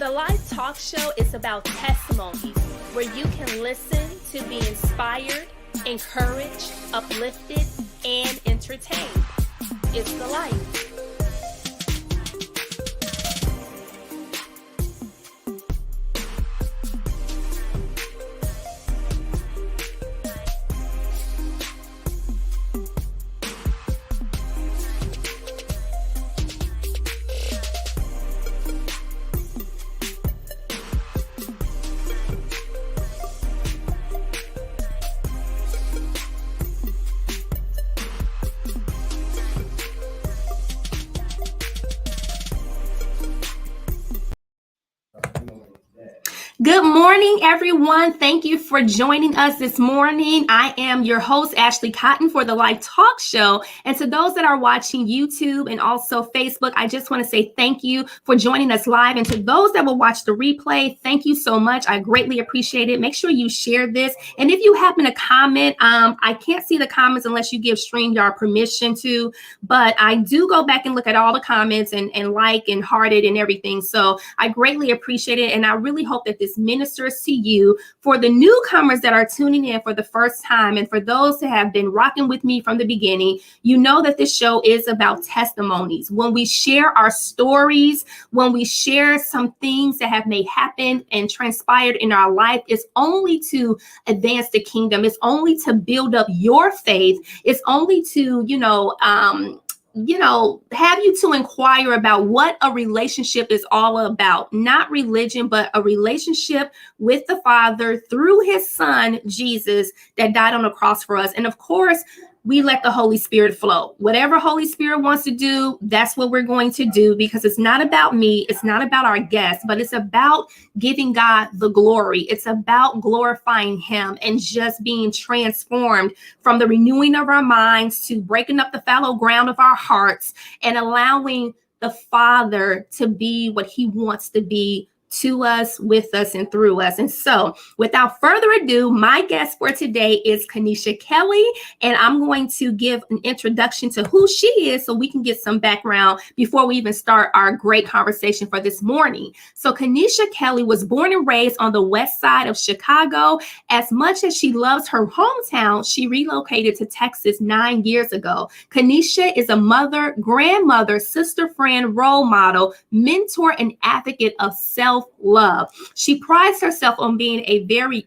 The Life Talk Show is about testimonies where you can listen to be inspired, encouraged, uplifted, and entertained. It's the life. Good morning, everyone. Thank you for joining us this morning. I am your host, Ashley Cotton, for the Life Talk Show. And to those that are watching YouTube and also Facebook, I just want to say thank you for joining us live. And to those that will watch the replay, thank you so much. I greatly appreciate it. Make sure you share this. And if you happen to comment, I can't see the comments unless you give StreamYard permission to, but I do go back and look at all the comments and like and heart it and everything. So I greatly appreciate it. And I really hope that this ministers to you. For the newcomers that are tuning in for the first time, and for those that have been rocking with me from the beginning, you know that this show is about testimonies. When we share our stories, when we share some things that have may happened and transpired in our life, it's only to advance the kingdom. It's only to build up your faith. It's only to, have you to inquire about what a relationship is all about. Not religion, but a relationship with the Father through his Son, Jesus, that died on the cross for us. And of course, we let the Holy Spirit flow. Whatever Holy Spirit wants to do, that's what we're going to do, because it's not about me. It's not about our guests, but it's about giving God the glory. It's about glorifying him and just being transformed from the renewing of our minds to breaking up the fallow ground of our hearts and allowing the Father to be what he wants to be to us, with us, and through us. And so without further ado, my guest for today is Kenisha Kelley, and I'm going to give an introduction to who she is so we can get some background before we even start our great conversation for this morning. So Kenisha Kelley was born and raised on the west side of Chicago. As much as she loves her hometown, she relocated to Texas 9 years ago. Kenisha is a mother, grandmother, sister, friend, role model, mentor, and advocate of self-love. She prides herself on being a very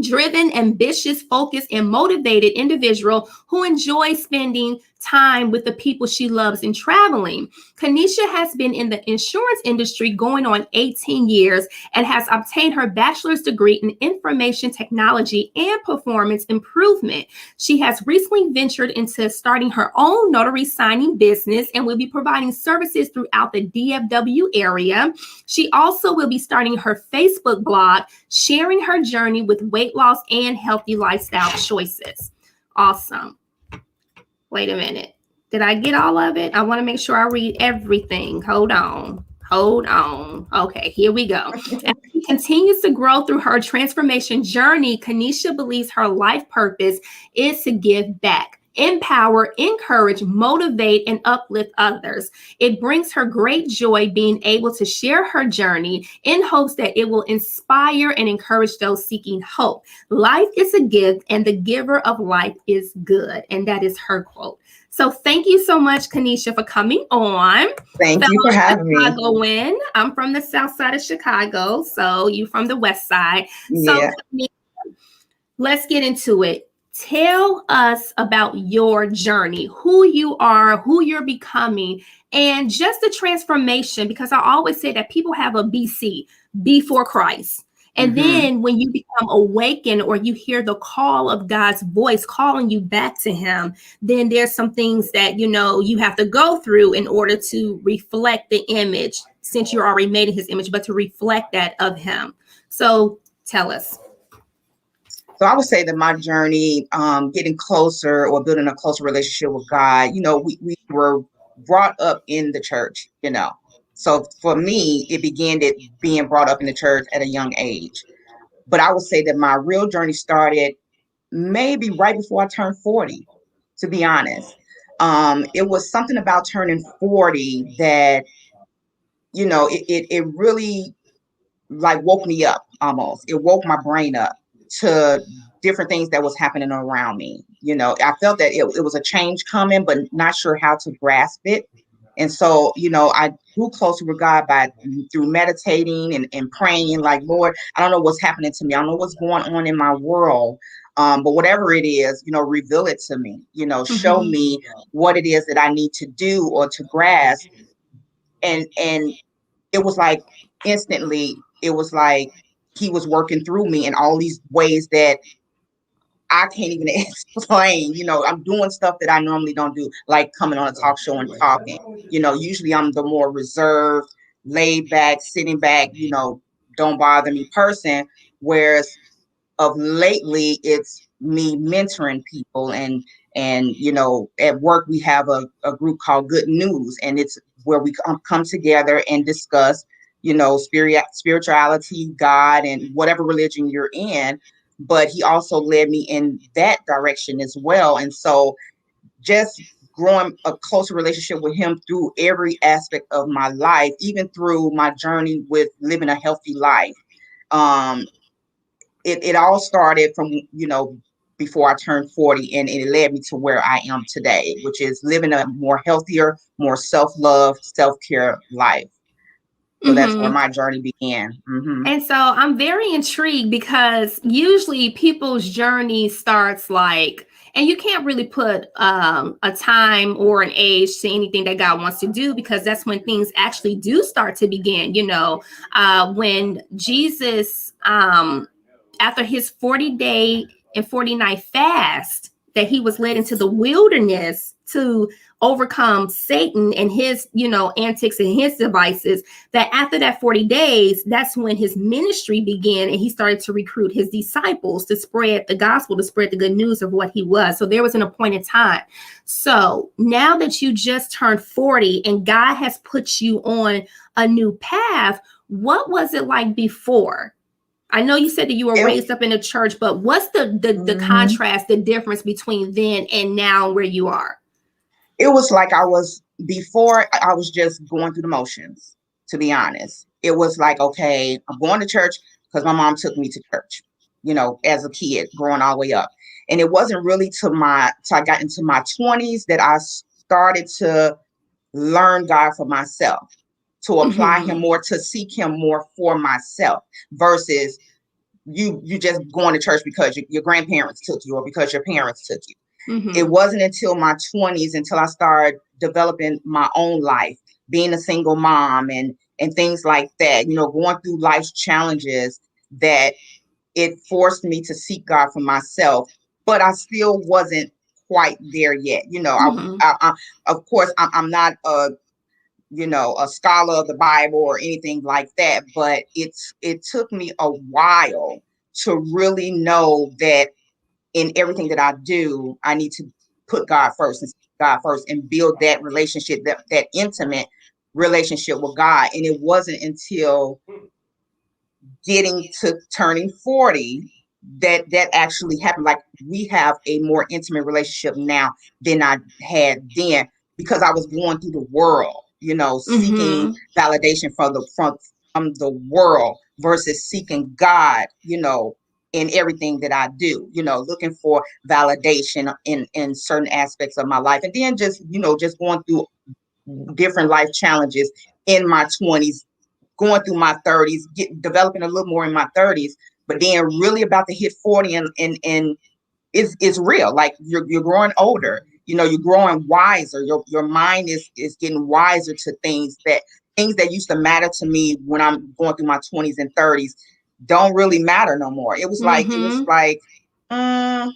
driven, ambitious, focused, and motivated individual who enjoys spending time with the people she loves and traveling. Kenisha has been in the insurance industry going on 18 years and has obtained her bachelor's degree in information technology and performance improvement. She has recently ventured into starting her own notary signing business and will be providing services throughout the DFW area. She also will be starting her Facebook blog, sharing her journey with weight loss and healthy lifestyle choices. Awesome. Wait a minute. Did I get all of it? I want to make sure I read everything. Hold on. Okay, here we go. As she continues to grow through her transformation journey, Kenisha believes her life purpose is to give back, empower, encourage, motivate, and uplift others. It brings her great joy being able to share her journey in hopes that it will inspire and encourage those seeking hope. Life is a gift, and the giver of life is good. And that is her quote. So thank you so much, Kenisha, for coming on. Thank you for having me. I'm from the south side of Chicago, so you from the west side. Yeah. So let's get into it. Tell us about your journey, who you are, who you're becoming, and just the transformation, because I always say that people have a BC, before Christ. And then when you become awakened or you hear the call of God's voice calling you back to him, then there's some things that, you have to go through in order to reflect the image, since you're already made in his image, but to reflect that of him. So tell us. So I would say that my journey, getting closer or building a closer relationship with God, we were brought up in the church, So for me, it began being brought up in the church at a young age. But I would say that my real journey started maybe right before I turned 40, to be honest. It was something about turning 40 that, it really like woke me up almost. It woke my brain up to different things that was happening around me. I felt that it was a change coming, but not sure how to grasp it. And so, I grew closer with God through meditating and praying, like, Lord, I don't know what's happening to me. I don't know what's going on in my world. But whatever it is, reveal it to me, show Mm-hmm. me what it is that I need to do or to grasp. And it was like instantly, it was like he was working through me in all these ways that I can't even explain. I'm doing stuff that I normally don't do, like coming on a talk show and talking. Usually I'm the more reserved, laid back, sitting back, don't bother me person. Whereas of lately, it's me mentoring people, and at work we have a group called Good News, and it's where we come together and discuss spirituality, God, and whatever religion you're in. But he also led me in that direction as well. And so just growing a closer relationship with him through every aspect of my life, even through my journey with living a healthy life. um it all started from before I turned 40, and it led me to where I am today, which is living a more healthier, more self-love, self-care life. So that's where Mm-hmm. my journey began. Hmm. And so I'm very intrigued because usually people's journey starts like, and you can't really put a time or an age to anything that God wants to do, because that's when things actually do start to begin. When Jesus, after his 40-day and 40-night fast, that he was led into the wilderness to overcome Satan and his, antics and his devices, that after that 40 days, that's when his ministry began, and he started to recruit his disciples to spread the gospel, to spread the good news of what he was. So there was an appointed time. So now that you just turned 40 and God has put you on a new path, what was it like before? I know you said that you were it, raised up in a church, but what's the mhm. contrast, the difference between then and now where you are? It was like I was before, I was just going through the motions, to be honest. It was like, okay, I'm going to church because my mom took me to church, as a kid growing all the way up. And it wasn't really till I got into my 20s that I started to learn God for myself, to apply him Mm-hmm. more, to seek him more for myself, versus you just going to church because your grandparents took you or because your parents took you. It Mm-hmm. wasn't until my 20s until I started developing my own life, being a single mom and things like that, going through life's challenges, that it forced me to seek God for myself. But I still wasn't quite there yet. Mm-hmm. Of course, I'm not a scholar of the Bible or anything like that, but it took me a while to really know that in everything that I do, I need to put God first and seek God first and build that relationship, that intimate relationship with God. And it wasn't until getting to turning 40 that actually happened. Like, we have a more intimate relationship now than I had then, because I was going through the world, seeking Mm-hmm. validation from the world versus seeking God, in everything that I do, looking for validation in certain aspects of my life. And then just going through different life challenges in my 20s, going through my 30s, developing a little more in my 30s, but then really about to hit 40, and it's real. Like, you're growing older, you're growing wiser. Your mind is getting wiser to things that used to matter to me when I'm going through my 20s and 30s don't really matter no more. Mm-hmm. It was like, mm,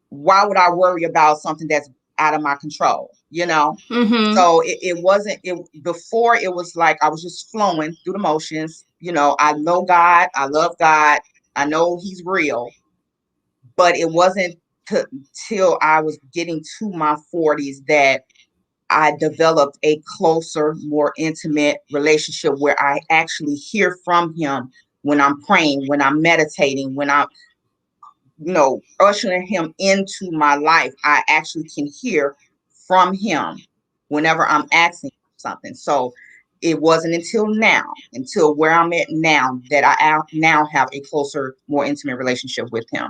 why would I worry about something that's out of my control? Mm-hmm. So it wasn't it before. It was like I was just flowing through the motions. I know God, I love God, I know he's real, but it wasn't till I was getting to my 40s that I developed a closer, more intimate relationship where I actually hear from him when I'm praying, when I'm meditating, when I'm ushering him into my life. I actually can hear from him whenever I'm asking something. So it wasn't until where I'm at now, that now have a closer, more intimate relationship with him.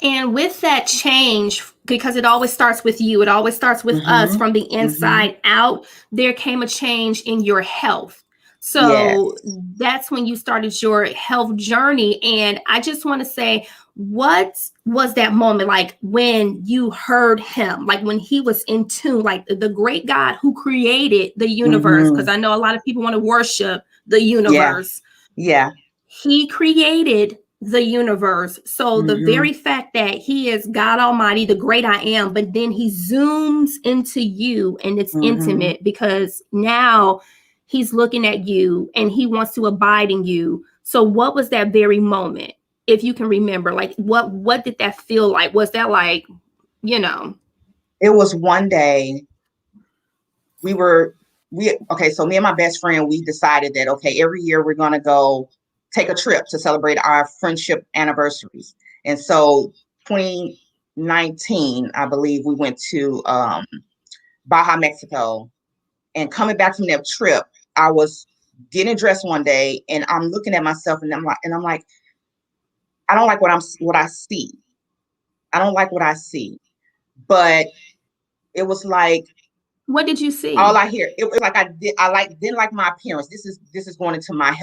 And with that change, because it always starts with you, it always starts with us Mm-hmm. from the Mm-hmm. inside out, there came a change in your health. So Yes. that's when you started your health journey. And I just want to say, what was that moment like when you heard him, like when he was in tune, like the great God who created the universe? Mm-hmm. Because I know a lot of people want to worship the Yeah. universe. Yeah. He created the universe. So the Mm-hmm. very fact that he is God Almighty, the great I am, but then he zooms into you and it's Mm-hmm. intimate because now he's looking at you and he wants to abide in you. So what was that very moment? If you can remember, like what did that feel like? Was that like, you know? It was one day we were we okay, so me and my best friend, we decided that okay, every year we're gonna go take a trip to celebrate our friendship anniversaries. And so 2019, I believe, we went to Baja, Mexico. And coming back from that trip, I was getting dressed one day and I'm looking at myself and I'm like, I don't like what I see. I don't like what I see. But it was like What did you all see? I hear, it was like didn't like my appearance. This is going into my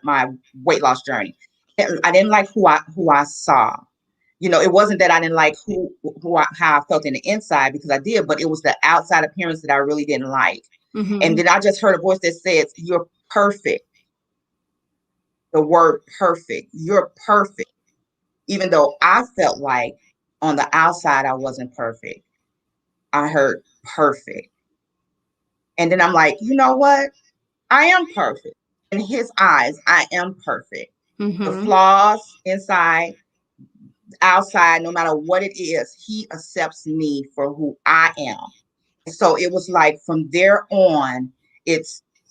my weight loss journey. I didn't like who I saw. It wasn't that I didn't like how I felt in the inside, because I did, but it was the outside appearance that I really didn't like. And Mm-hmm. then I just heard a voice that says, "You're perfect." The word perfect. You're perfect. Even though I felt like on the outside I wasn't perfect, I heard perfect. And then I'm like, you know what? I am perfect. In his eyes, I am perfect. The Mm-hmm. flaws inside, outside, no matter what it is, he accepts me for who I am. So it was like from there on,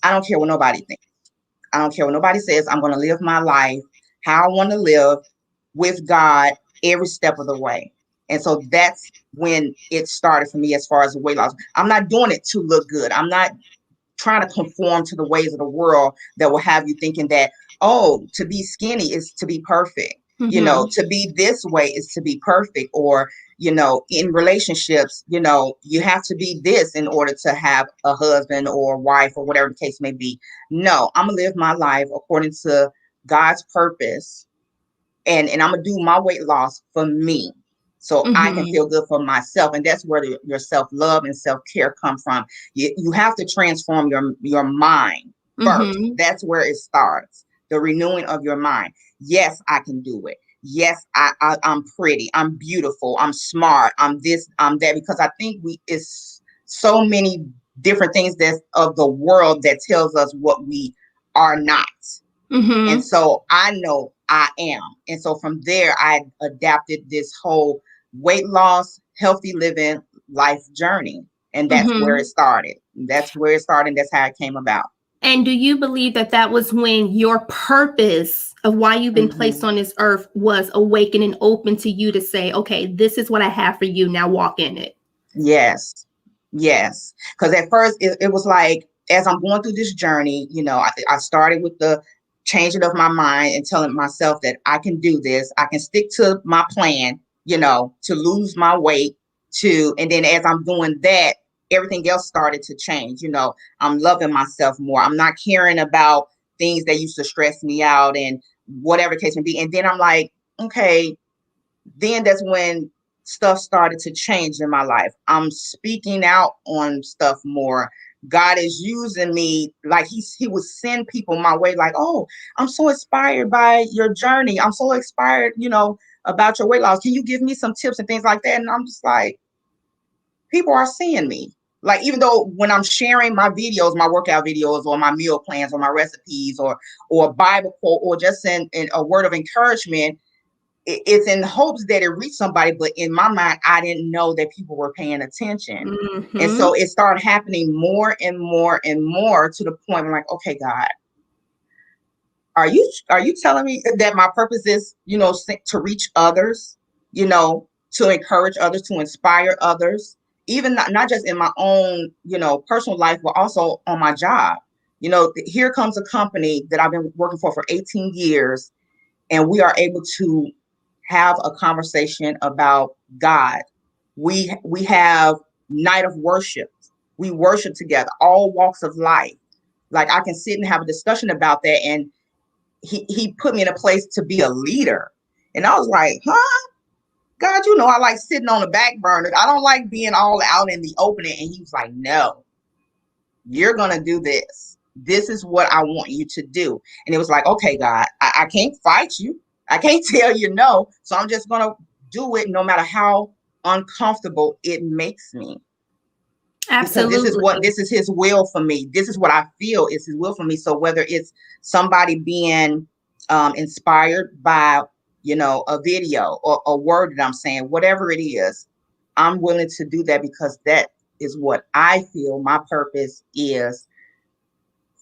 I don't care what nobody thinks. I don't care what nobody says. I'm going to live my life how I want to live, with God, every step of the way. And so that's when it started for me as far as the weight loss. I'm not doing it to look good. I'm not trying to conform to the ways of the world that will have you thinking that, oh, to be skinny is to be perfect. Mm-hmm. To be this way is to be perfect. Or, in relationships, you have to be this in order to have a husband or wife or whatever the case may be. No, I'm going to live my life according to God's purpose. And I'm going to do my weight loss for me, so I can Mm-hmm. feel good for myself. And that's where your self-love and self-care come from. You have to transform your mind first. Mm-hmm. That's where it starts. The renewing of your mind. Yes, I can do it. Yes, I'm pretty. I'm beautiful. I'm smart. I'm this. I'm that. Because I think it's so many different things that's of the world that tells us what we are not. And Mm-hmm. so I know I am. And so from there, I adapted this whole weight loss, healthy living life journey. And that's where it Mm-hmm. started. That's where it started. And that's how it came about. And do you believe that that was when your purpose of why you've been placed Mm-hmm. on this earth was awakened and open to you to say, okay, this is what I have for you. Now walk in it. Yes. Yes. Because at first it was like, as I'm going through this journey, I started with the changing of my mind and telling myself that I can do this. I can stick to my plan, to lose my weight, and then as I'm doing that, everything else started to change. I'm loving myself more. I'm not caring about things that used to stress me out and whatever the case may be. And then I'm like, okay, then that's when stuff started to change in my life. I'm speaking out on stuff more. God is using me, like he would send people my way, like, oh, I'm so inspired by your journey. I'm so inspired, about your weight loss. Can you give me some tips and things like that? And I'm just like, people are seeing me. Like, even though when I'm sharing my videos, my workout videos or my meal plans or my recipes or Bible quote or just in a word of encouragement, it's in hopes that it reached somebody, but in my mind, I didn't know that people were paying attention. And Mm-hmm. so it started happening more and more and more, to the point where I'm like, okay, God, are you telling me that my purpose is, to reach others, to encourage others, to inspire others, even not just in my own, personal life, but also on my job. Here comes a company that I've been working for 18 years, and we are able to have a conversation about God. We have night of worship. We worship together, all walks of life. Like, I can sit and have a discussion about that, and he put me in a place to be a leader. And I was like, huh? God, I like sitting on the back burner. I don't like being all out in the open. And he was like, no, you're going to do this. This is what I want you to do. And it was like, okay, God, I can't fight you. I can't tell you no. So I'm just going to do it no matter how uncomfortable it makes me. Absolutely. Because this is his will for me. This is what I feel is his will for me. So whether it's somebody being inspired by, a video or a word that I'm saying, whatever it is, I'm willing to do that because that is what I feel my purpose is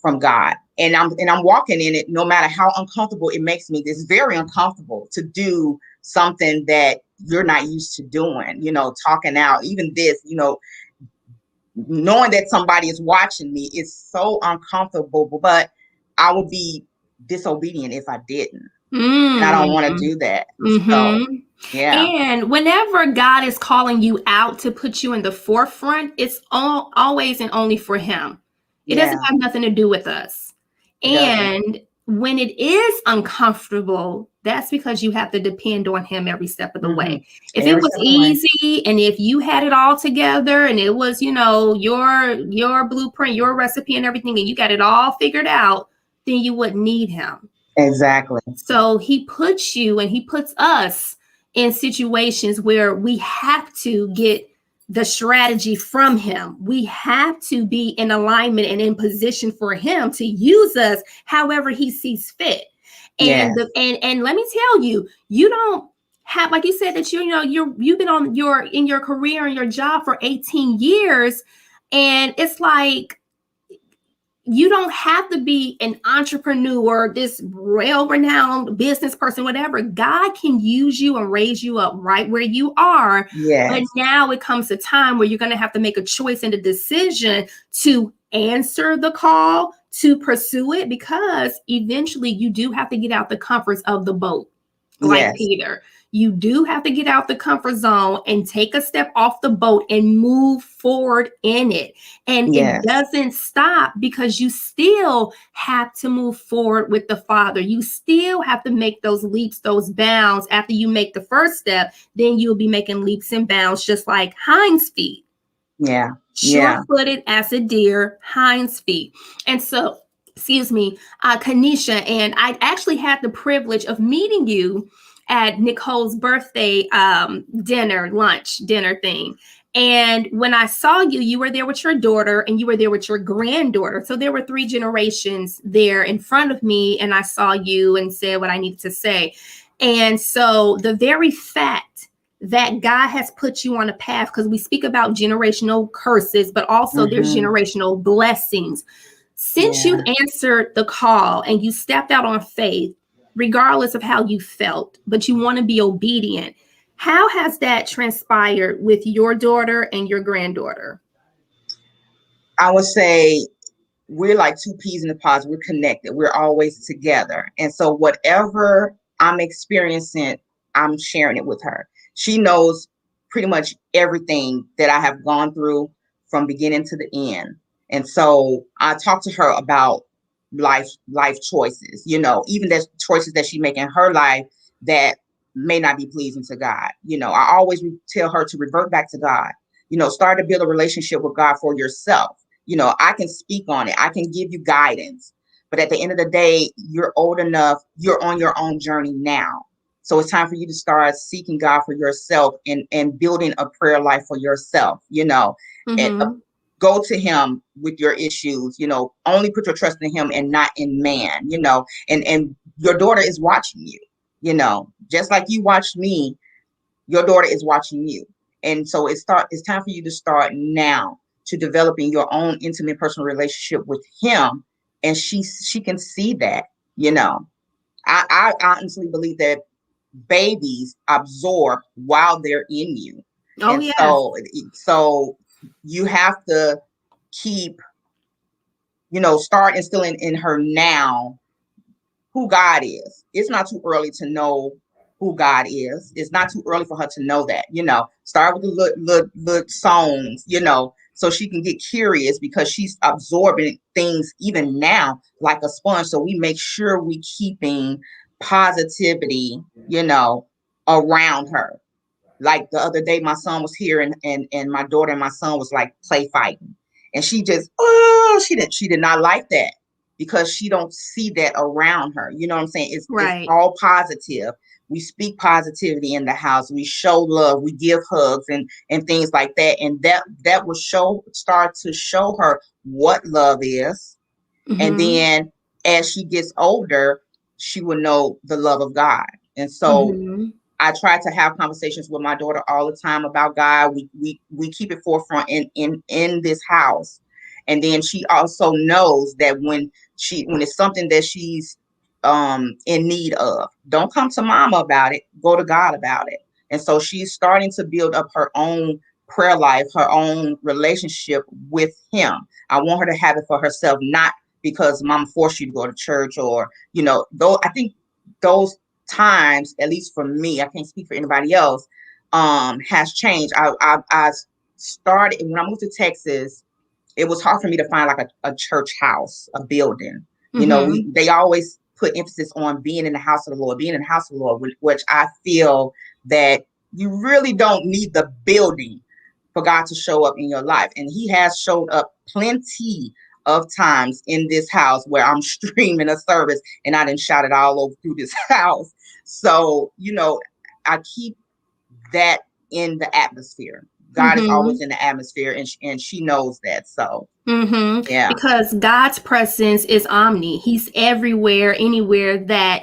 from God. And I'm walking in it no matter how uncomfortable it makes me. It's very uncomfortable to do something that you're not used to doing, talking out, even this, knowing that somebody is watching me is so uncomfortable, but I would be disobedient if I didn't. And I don't want to do that. So, yeah. And whenever God is calling you out to put you in the forefront, it's always and only for him. It doesn't have nothing to do with us. And when it is uncomfortable, that's because you have to depend on him every step of the way. If it was easy and if you had it all together and it was, your blueprint, your recipe and everything, and you got it all figured out, then you wouldn't need him. Exactly. So he puts you and he puts us in situations where we have to get the strategy from him. We have to be in alignment and in position for him to use us however he sees fit. And and let me tell you, you don't have, like you said, that you've been in your career and your job for 18 years, and it's like, you don't have to be an entrepreneur, this well-renowned business person, whatever. God can use you and raise you up right where you are. Yes. But now it comes a time where you're going to have to make a choice and a decision to answer the call, to pursue it, because eventually you do have to get out the comforts of the boat, like Peter. You do have to get out the comfort zone and take a step off the boat and move forward in it. And it doesn't stop, because you still have to move forward with the Father. You still have to make those leaps, those bounds. After you make the first step, then you'll be making leaps and bounds, just like hinds feet. Yeah. Short-footed as a deer, hinds feet. And so, Kenisha, and I actually had the privilege of meeting you at Nicole's birthday dinner thing. And when I saw you, you were there with your daughter and you were there with your granddaughter. So there were 3 generations there in front of me, and I saw you and said what I needed to say. And so the very fact that God has put you on a path, because we speak about generational curses, but also there's generational blessings. Since you've answered the call and you stepped out on faith, regardless of how you felt, but you want to be obedient, how has that transpired with your daughter and your granddaughter? I would say we're like 2 peas in a pod. We're connected. We're always together. And so whatever I'm experiencing, I'm sharing it with her. She knows pretty much everything that I have gone through from beginning to the end. And so I talk to her about life choices, even the choices that she make in her life that may not be pleasing to God. I always tell her to revert back to God, start to build a relationship with God for yourself. I can speak on it. I can give you guidance, but at the end of the day, you're old enough, you're on your own journey now. So it's time for you to start seeking God for yourself and building a prayer life for yourself, and go to him with your issues, only put your trust in him and not in man, and your daughter is watching you, just like you watched me, your daughter is watching you. And so it's time for you to start now to developing your own intimate personal relationship with him. And she can see that, I honestly believe that babies absorb while they're in you. So you have to keep, start instilling in her now who God is. It's not too early to know who God is. It's not too early for her to know that, start with the little songs, so she can get curious, because she's absorbing things even now like a sponge. So we make sure we keeping positivity, around her. Like the other day, my son was here, and my daughter and my son was like play fighting, and she just she did not like that, because she don't see that around her. You know what I'm saying? It's Right. all positive. We speak positivity in the house. We show love. We give hugs and things like that, and that will start to show her what love is. And Mm-hmm. then as she gets older, she will know the love of God. And so Mm-hmm. I try to have conversations with my daughter all the time about God. We keep it forefront in this house. And then she also knows that when it's something that she's in need of, don't come to mama about it, go to God about it. And so she's starting to build up her own prayer life, her own relationship with him. I want her to have it for herself, not because mama forced you to go to church, or though I think those times, at least for me, I can't speak for anybody else, has changed. I started when I moved to Texas. It was hard for me to find like a church house, a building. Mm-hmm. They always put emphasis on being in the house of the Lord, being in the house of the Lord, which I feel that you really don't need the building for God to show up in your life. And he has showed up plenty of times in this house where I'm streaming a service and I didn't shout it all over through this house. So, I keep that in the atmosphere. God is Mm-hmm. always in the atmosphere, and she knows that. So, Mm-hmm. yeah. Because God's presence is omni. He's everywhere, anywhere that,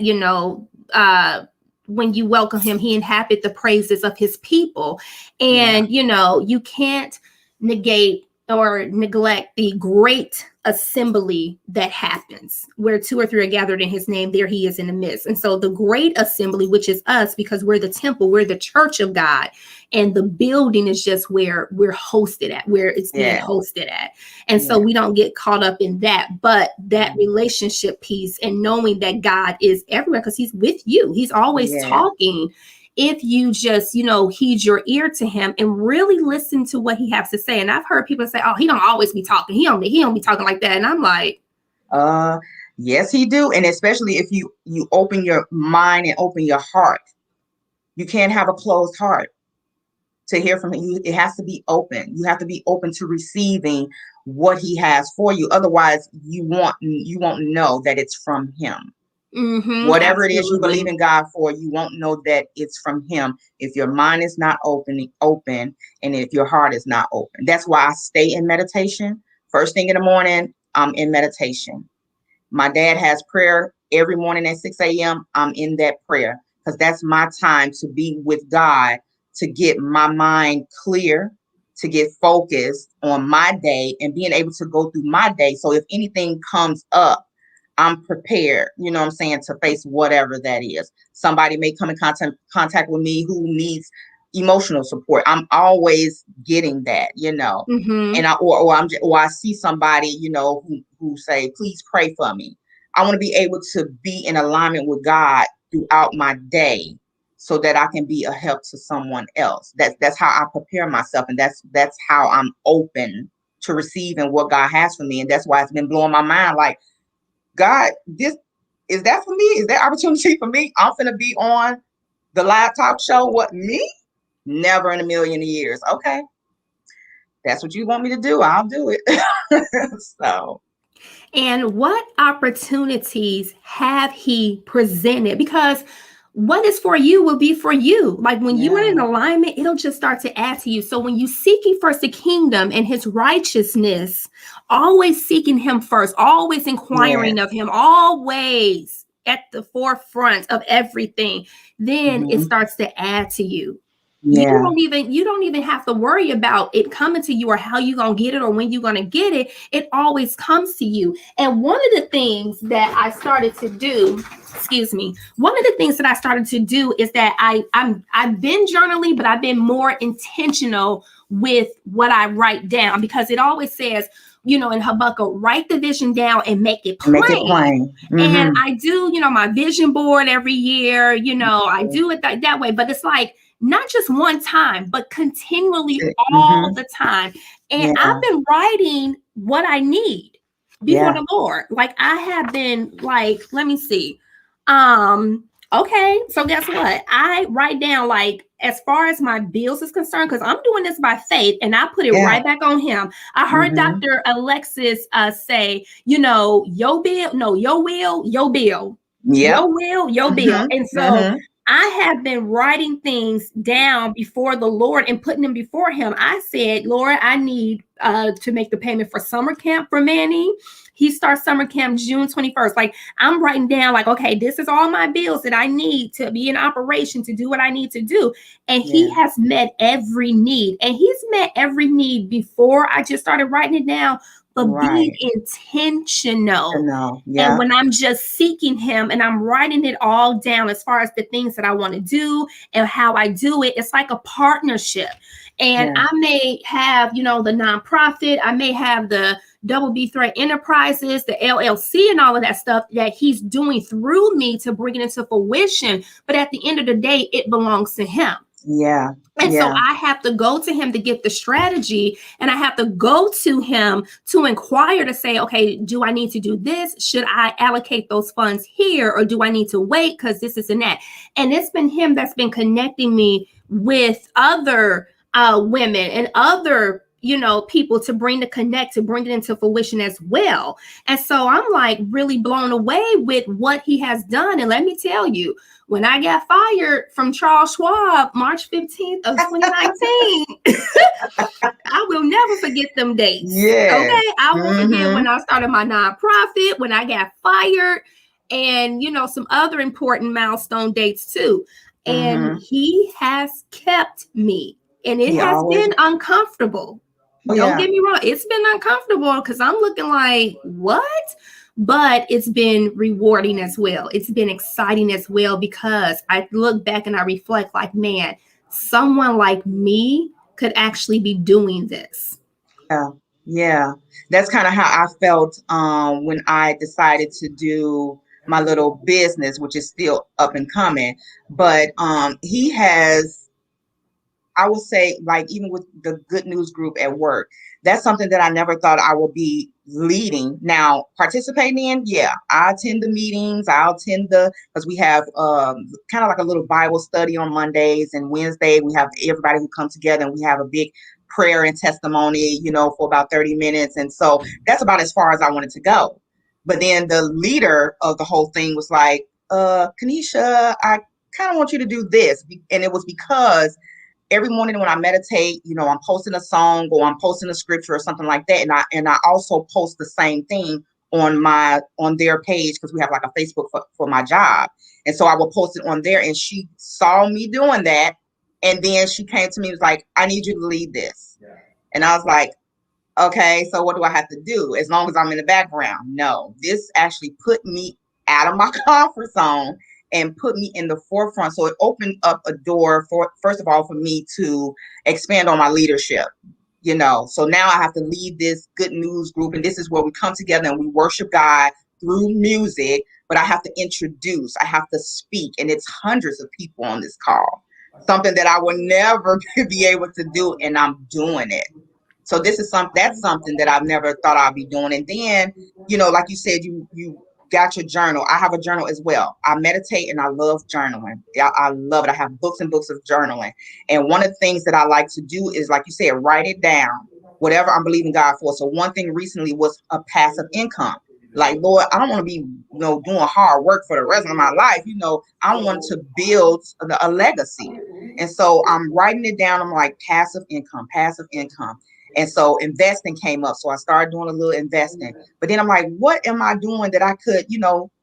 when you welcome him, he inhabit the praises of his people. And, you can't negate or neglect the great assembly that happens where two or three are gathered in his name, there he is in the midst. And so the great assembly, which is us, because we're the temple, we're the church of God, and the building is just where we're hosted at, where it's being hosted at. And so we don't get caught up in that, but that relationship piece and knowing that God is everywhere, because he's with you. He's always talking. If you just, heed your ear to him and really listen to what he has to say. And I've heard people say, oh, he don't always be talking. He don't be talking like that. And I'm like, yes, he do. And especially if you open your mind and open your heart. You can't have a closed heart to hear from him. It has to be open. You have to be open to receiving what he has for you. Otherwise, you won't know that it's from him. Mm-hmm, whatever absolutely. it is you believe in God for, you won't know that it's from him if your mind is not open, and if your heart is not open. That's why I stay in meditation. First thing in the morning, I'm in meditation. My dad has prayer every morning at 6 a.m. I'm in that prayer, because that's my time to be with God, to get my mind clear, to get focused on my day and being able to go through my day. So if anything comes up, I'm prepared, to face whatever that is. Somebody may come in contact with me who needs emotional support. I'm always getting that, Mm-hmm. and I see somebody, who say, please pray for me. I want to be able to be in alignment with God throughout my day, so that I can be a help to someone else. That's how I prepare myself, and that's how I'm open to receiving what God has for me. And that's why it's been blowing my mind. Like, God, is that for me? Is that opportunity for me? I'm finna be on the live talk show. What, me? Never in a million years. Okay. That's what you want me to do. I'll do it. So. And what opportunities have he presented? Because what is for you will be for you. Like when you are in alignment, it'll just start to add to you. So when you seek ye first the kingdom and his righteousness, always seeking him first, always inquiring of him, always at the forefront of everything, then it starts to add to you. You don't even have to worry about it coming to you or how you're going to get it or when you're going to get it. It always comes to you. And one of the things that I started to do, is that I've been journaling, but I've been more intentional with what I write down, because it always says, in Habakkuk, write the vision down and make it Make it plain. plain. And I do, my vision board every year, I do it that way, but it's like not just one time, but continually all the time. And I've been writing what I need before the Lord. Like I have been like, let me see. Okay, so guess what? I write down like as far as my bills is concerned, because I'm doing this by faith, and I put it right back on him. I heard Dr. Alexis say, your bill, no, your will, your bill. Your will, your bill. And so I have been writing things down before the Lord and putting them before him. I said, Lord, I need to make the payment for summer camp for Manny. He starts summer camp June 21st. Like I'm writing down like, okay, this is all my bills that I need to be in operation to do what I need to do. And he has met every need. And he's met every need before I just started writing it down. But being intentional. And when I'm just seeking him and I'm writing it all down as far as the things that I want to do and how I do it, it's like a partnership. And I may have, the nonprofit, I may have the Double B Threat Enterprises, the LLC and all of that stuff that he's doing through me to bring it into fruition. But at the end of the day, it belongs to him. And so I have to go to him to get the strategy, and I have to go to him to inquire to say, okay, do I need to do this? Should I allocate those funds here, or do I need to wait because this is and that? And it's been him that's been connecting me with other women and other people to bring it into fruition as well. And so I'm like really blown away with what he has done. And let me tell you, when I got fired from Charles Schwab, March 15th of 2019, I will never forget them dates. Okay. I will forget when I started my nonprofit, when I got fired, and some other important milestone dates too. And he has kept me. And it has been uncomfortable. Don't get me wrong. It's been uncomfortable because I'm looking like, what? But it's been rewarding as well. It's been exciting as well because I look back and I reflect like, man, someone like me could actually be doing this. Yeah. That's kind of how I felt when I decided to do my little business, which is still up and coming. But he has, I would say, like even with the Good News Group at work, that's something that I never thought I would be leading. Now, participating in, I attend the meetings. I'll attend because we have kind of like a little Bible study on Mondays, and Wednesday we have everybody who comes together and we have a big prayer and testimony, for about 30 minutes. And so that's about as far as I wanted to go. But then the leader of the whole thing was like, Kenisha, I kind of want you to do this. And it was because every morning when I meditate, I'm posting a song or I'm posting a scripture or something like that. And I also post the same thing on their page because we have like a Facebook for my job. And so I will post it on there, and she saw me doing that. And then she came to me and was like, I need you to lead this. And I was like, okay, so what do I have to do? As long as I'm in the background? No, this actually put me out of my comfort zone and put me in the forefront. So it opened up a door first of all, for me to expand on my leadership, So now I have to lead this Good News Group, and this is where we come together and we worship God through music, but I have to introduce, I have to speak, and it's hundreds of people on this call, something that I will never be able to do, and I'm doing it. So that's something that I've never thought I'd be doing. And then, like you said, you got your journal. I have a journal as well. I meditate and I love journaling. I love it. I have books and books of journaling. And one of the things that I like to do is, like you said, write it down, whatever I'm believing God for. So one thing recently was a passive income. Like, Lord, I don't want to be, doing hard work for the rest of my life. I want to build a legacy. And so I'm writing it down. I'm like, passive income, passive income. And so investing came up. So I started doing a little investing. But then I'm like, what am I doing that I could,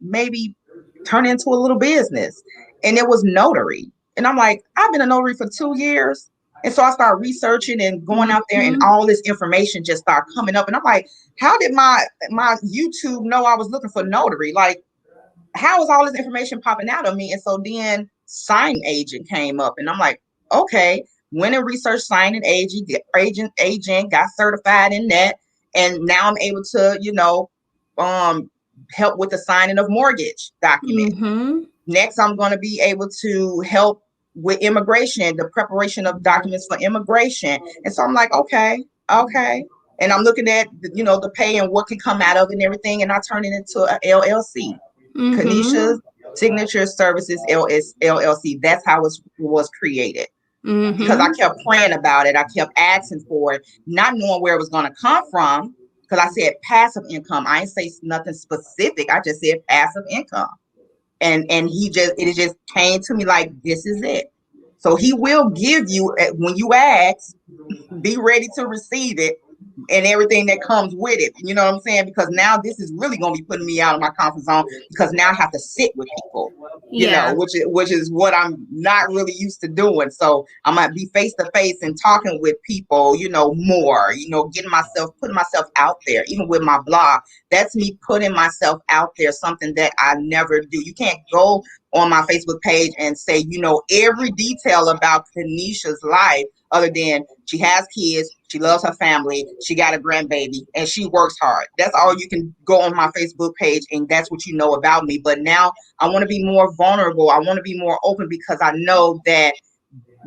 maybe turn into a little business? And it was notary. And I'm like, I've been a notary for 2 years. And so I started researching and going out there, and all this information just started coming up. And I'm like, how did my YouTube know I was looking for notary? Like, how is all this information popping out of me? And so then signing agent came up, and I'm like, okay. Went and researched signing agent, got certified in that. And now I'm able to, help with the signing of mortgage documents. Mm-hmm. Next, I'm going to be able to help with immigration, the preparation of documents for immigration. And so I'm like, okay. And I'm looking at, the pay and what can come out of it and everything. And I turn it into an LLC, Mm-hmm. Kenisha Signature Services LLC. That's how it was created. Because I Mm-hmm. kept praying about it. I kept asking for it, not knowing where it was going to come from. Because I said passive income. I didn't say nothing specific. I just said passive income. And it just came to me like, this is it. So he will give you, when you ask, be ready to receive it and everything that comes with it. You know what I'm saying? Because now this is really going to be putting me out of my comfort zone, because now I have to sit with people, Yeah. which is what I'm not really used to doing. So I'm going to be face to face and talking with people, more, putting myself out there, even with my blog. That's me putting myself out there, something that I never do. You can't go on my Facebook page and say, every detail about Kenisha's life, other than she has kids, she loves her family, she got a grandbaby, and she works hard. That's all you can go on my Facebook page, and that's what you know about me. But now I want to be more vulnerable. I want to be more open, because I know that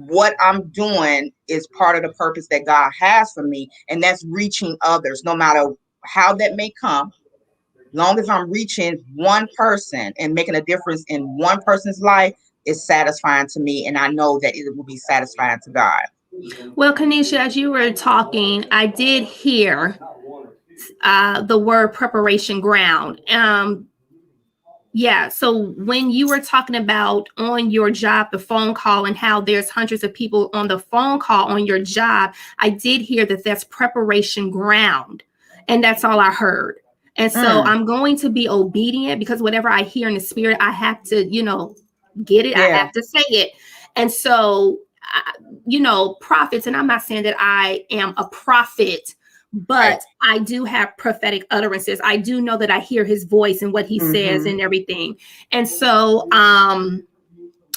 what I'm doing is part of the purpose that God has for me, and that's reaching others, no matter how that may come. Long as I'm reaching one person and making a difference in one person's life, is satisfying to me, and I know that it will be satisfying to God. Well, Kenisha, as you were talking, I did hear the word preparation ground. Yeah. So when you were talking about on your job, the phone call, and how there's hundreds of people on the phone call on your job, I did hear that that's preparation ground. And that's all I heard. And so I'm going to be obedient, because whatever I hear in the spirit, I have to, get it. I Yeah. have to say it. And so, prophets, and I'm not saying that I am a prophet, but I do have prophetic utterances. I do know that I hear his voice and what he says and everything. And so,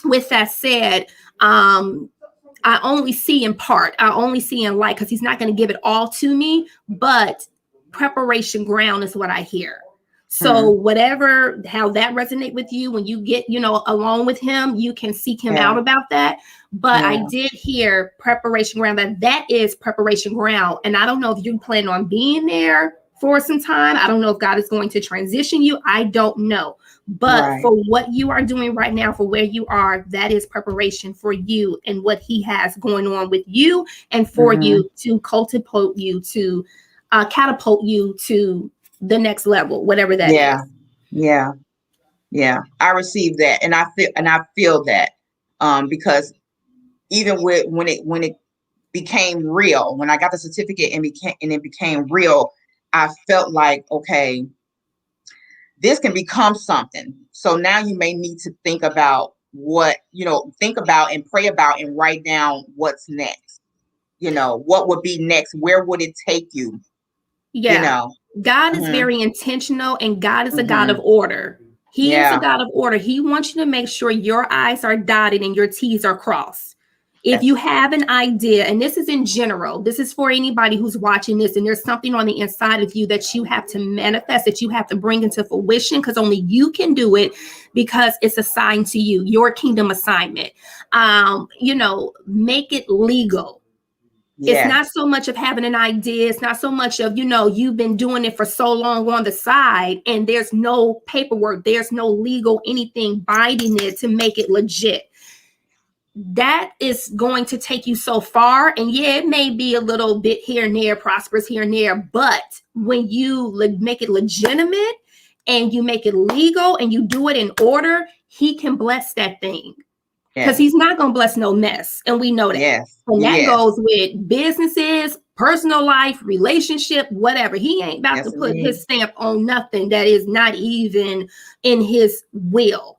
with that said, I only see in part. I only see in light, because he's not going to give it all to me, but preparation ground is what I hear. So whatever, how that resonate with you, when you get, alone with him, you can seek him out about that. But I did hear preparation ground, that is preparation ground. And I don't know if you plan on being there for some time. I don't know if God is going to transition you. I don't know. But for what you are doing right now, for where you are, that is preparation for you and what he has going on with you, and for you to cultivate you, to catapult you to the next level, whatever that is. Yeah. I received that, and I feel that, because even when it became real, when I got the certificate and it became real, I felt like, okay, this can become something. So now you may need to think about think about and pray about and write down what's next. What would be next? Where would it take you? Yeah. God is very intentional, and God is a God of order. He is a God of order. He wants you to make sure your I's are dotted and your T's are crossed. If you have an idea, and this is in general, this is for anybody who's watching this, and there's something on the inside of you that you have to manifest, that you have to bring into fruition, because only you can do it, because it's assigned to you, your kingdom assignment. Make it legal. It's not so much of having an idea. It's not so much of, you've been doing it for so long on the side, and there's no paperwork, there's no legal anything binding it to make it legit. That is going to take you so far. And yeah, it may be a little bit here and there, prosperous here and there, but when you make it legitimate and you make it legal and you do it in order, he can bless that thing. Because he's not going to bless no mess. And we know that. And that goes with businesses, personal life, relationship, whatever. He ain't about to put his stamp on nothing that is not even in his will.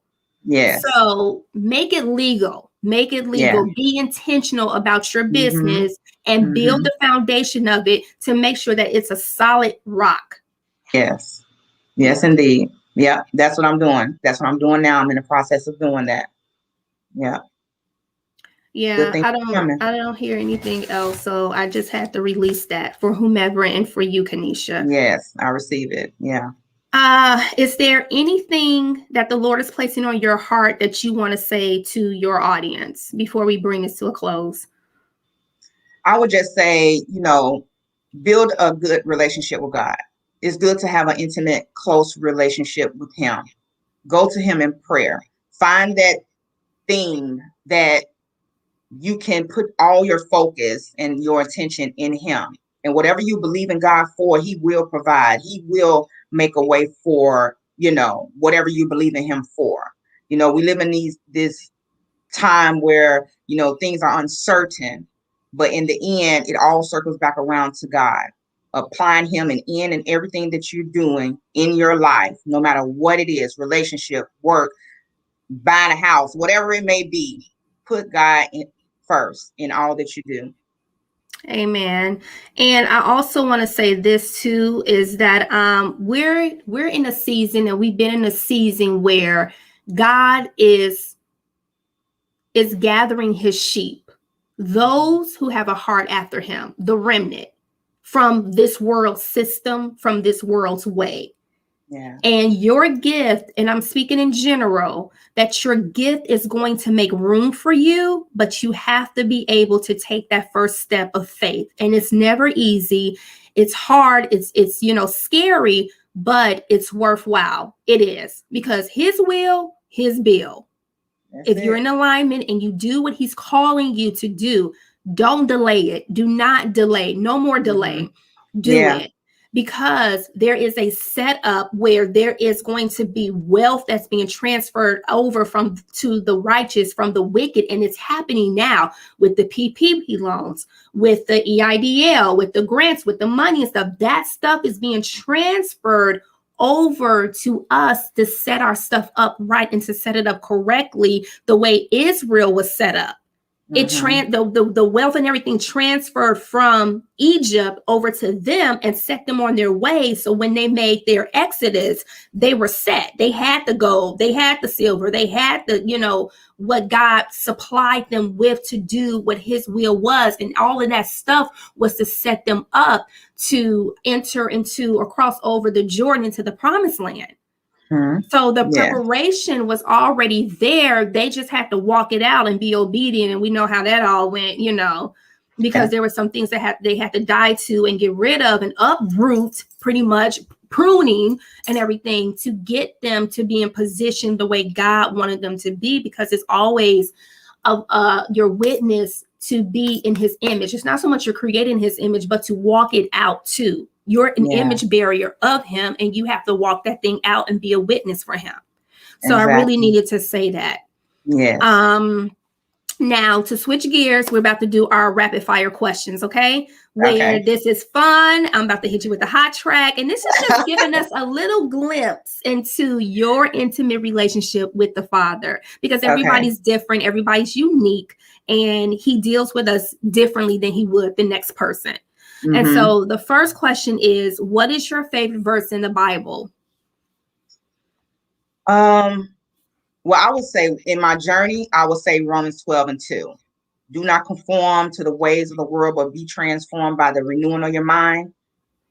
So make it legal. Make it legal. Be intentional about your business and build the foundation of it to make sure that it's a solid rock. Yes, indeed. Yeah, that's what I'm doing. That's what I'm doing now. I'm in the process of doing that. Yeah. Good Yeah, things coming. I don't hear anything else. So I just had to release that for whomever and for you, Kenisha. Yes, I receive it. Yeah. Is there anything that the Lord is placing on your heart that you want to say to your audience before we bring this to a close? I would just say, build a good relationship with God. It's good to have an intimate, close relationship with Him. Go to Him in prayer. Find that thing that you can put all your focus and your attention in Him. And whatever you believe in God for, He will provide. He will make a way for, whatever you believe in Him for. We live in this time where, things are uncertain, but in the end, it all circles back around to God. Applying Him in everything that you're doing in your life, no matter what it is, relationship, work, buying a house, whatever it may be, put God first in all that you do. Amen. And I also want to say this too is that we're in a season, and we've been in a season where God is gathering His sheep, those who have a heart after Him, the remnant, from this world system, from this world's way. Yeah. And your gift, and I'm speaking in general, that your gift is going to make room for you, but you have to be able to take that first step of faith. And it's never easy. It's hard. It's scary, but it's worthwhile. It is, because His will, His bill. If you're in alignment and you do what He's calling you to do, don't delay it. Do not delay. No more delay. Do it. Because there is a setup where there is going to be wealth that's being transferred over to the righteous from the wicked. And it's happening now with the PPP loans, with the EIDL, with the grants, with the money and stuff. That stuff is being transferred over to us to set our stuff up right and to set it up correctly the way Israel was set up. The wealth and everything transferred from Egypt over to them and set them on their way. So when they made their exodus, they were set. They had the gold, they had the silver, they had the, what God supplied them with to do what His will was. And all of that stuff was to set them up to enter into or cross over the Jordan into the promised land. So the preparation was already there. They just had to walk it out and be obedient. And we know how that all went, because there were some things that they had to die to and get rid of and uproot, pretty much pruning and everything, to get them to be in position the way God wanted them to be, because it's always your witness to be in His image. It's not so much you're creating His image, but to walk it out too. You're an image barrier of Him, and you have to walk that thing out and be a witness for Him. So I really needed to say that. Yes. Now, to switch gears, we're about to do our rapid fire questions, okay? Where this is fun. I'm about to hit you with the hot track. And this is just giving us a little glimpse into your intimate relationship with the Father, because everybody's different. Everybody's unique, and He deals with us differently than He would the next person. And so the first question is, what is your favorite verse in the Bible? Well, I would say in my journey, I would say Romans 12:2. Do not conform to the ways of the world, but be transformed by the renewing of your mind.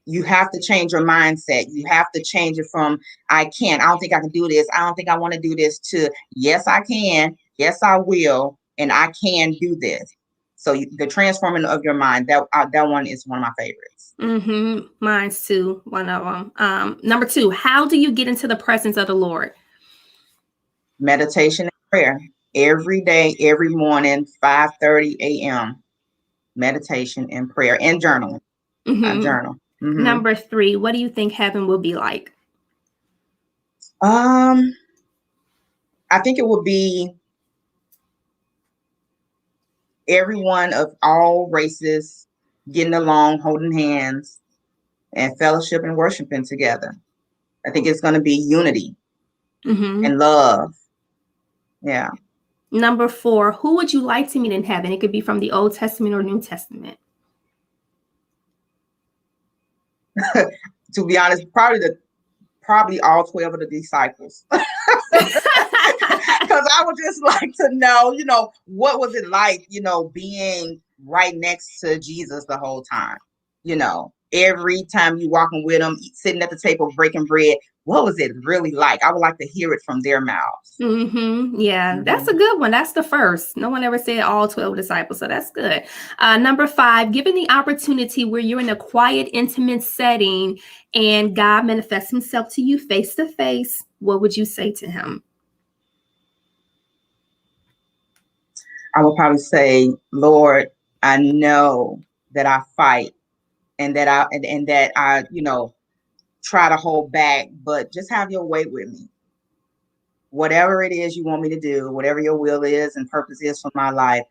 You have to change your mindset. You have to change it from, I don't think I can do this. I don't think I want to do this, to, yes, I can. Yes, I will. And I can do this. So the transforming of your mind, that one is one of my favorites. Mine's too, one of them. Number 2, how do you get into the presence of the Lord? Meditation and prayer. Every day, every morning, 5:30 a.m. Meditation and prayer and journaling. I journal. Number 3, what do you think heaven will be like? I think it will be everyone of all races getting along, holding hands, and fellowship and worshiping together. I think it's going to be unity and love. Yeah. Number 4, who would you like to meet in heaven? It could be from the Old Testament or New Testament. To be honest, probably probably all 12 of the disciples. Because I would just like to know, what was it like, being right next to Jesus the whole time? Every time you walking with him, sitting at the table, breaking bread, what was it really like? I would like to hear it from their mouths. Yeah, that's a good one. That's the first. No one ever said all 12 disciples, so that's good. Number 5, given the opportunity where you're in a quiet, intimate setting and God manifests himself to you face to face, what would you say to him? I would probably say, Lord, I know that I fight and that I try to hold back, but just have your way with me. Whatever it is you want me to do, whatever your will is and purpose is for my life,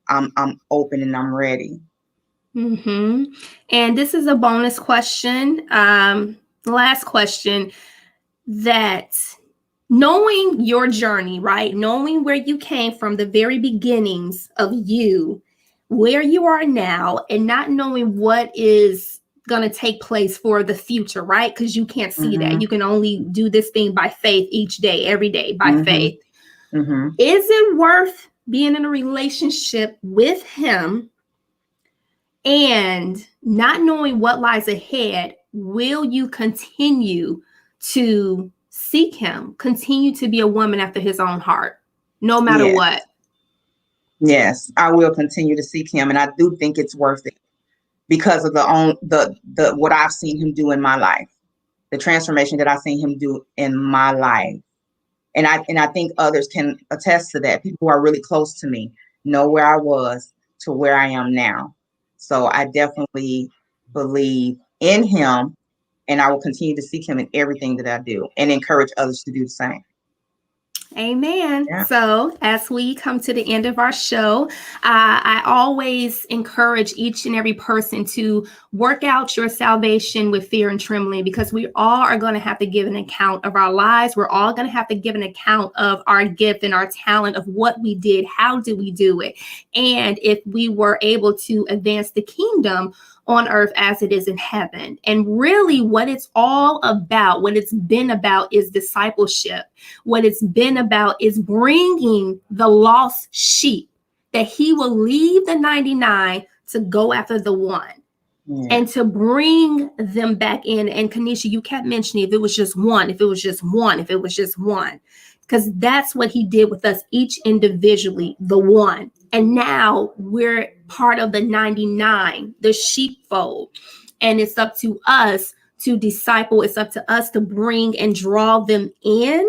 I'm open and I'm ready. And this is a bonus question. Last question, that knowing your journey, right? Knowing where you came from, the very beginnings of you, where you are now, and not knowing what is going to take place for the future, right? Because you can't see that. You can only do this thing by faith each day, every day by faith. Is it worth being in a relationship with him and not knowing what lies ahead? Will you continue to seek him, continue to be a woman after his own heart, no matter what? Yes, I will continue to seek him, and I do think it's worth it because of the what I've seen him do in my life, the transformation that I've seen him do in my life, and I think others can attest to that. People who are really close to me know where I was to where I am now, so I definitely believe in him, and I will continue to seek him in everything that I do, and encourage others to do the same. Amen. Yeah. So as we come to the end of our show, I always encourage each and every person to work out your salvation with fear and trembling, because we all are going to have to give an account of our lives. We're all going to have to give an account of our gift and our talent, of what we did, how did we do it, and if we were able to advance the kingdom on earth as it is in heaven. And really what it's all about, what it's been about, is discipleship. What it's been about is bringing the lost sheep, that he will leave the 99 to go after the one. And to bring them back in. And Kenisha, you kept mentioning if it was just one, if it was just one, if it was just one, because that's what he did with us, each individually, the one. And now we're part of the 99, the sheepfold. And it's up to us to disciple. It's up to us to bring and draw them in,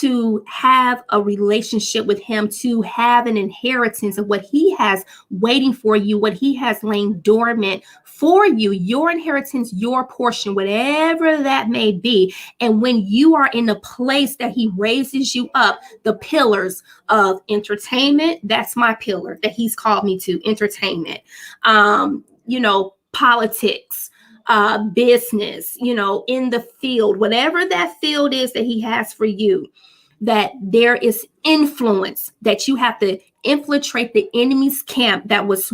to have a relationship with him, to have an inheritance of what he has waiting for you, what he has lain dormant for you, your inheritance, your portion, whatever that may be. And when you are in a place that he raises you up, the pillars of entertainment, that's my pillar that he's called me to, entertainment, politics, business, in the field, whatever that field is that he has for you, that there is influence, that you have to infiltrate the enemy's camp that was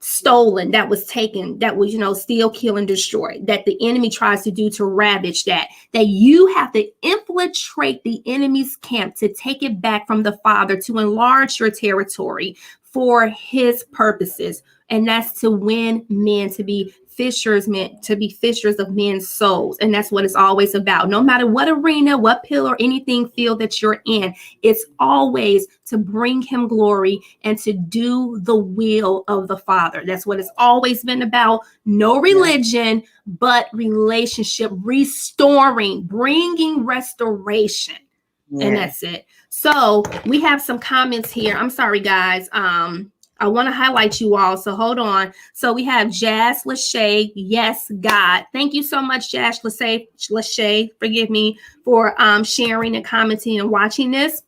stolen, that was taken, that was, steal, kill, and destroy, that the enemy tries to do to ravage that you have to infiltrate the enemy's camp to take it back from the Father, to enlarge your territory for his purposes. And that's to win men, to be fishers, meant to be fishers of men's souls. And that's what it's always about. No matter what arena, what pillar, anything field that you're in, it's always to bring him glory and to do the will of the Father. That's what it's always been about. No religion, but relationship, restoring, bringing restoration. And that's it. So we have some comments here. I'm sorry, guys. I want to highlight you all, so hold on. So we have Jazz Lachey. Yes, God. Thank you so much, Jazz Lachey. Forgive me for sharing and commenting and watching this.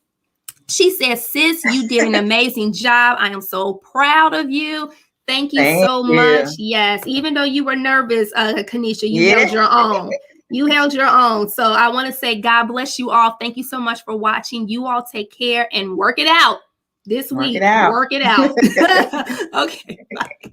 She says, sis, you did an amazing job. I am so proud of you. Thank you so much. Yes, even though you were nervous, Kenisha, you held your own. You held your own. So I want to say God bless you all. Thank you so much for watching. You all take care and work it out this week. Work it out. Okay. Bye.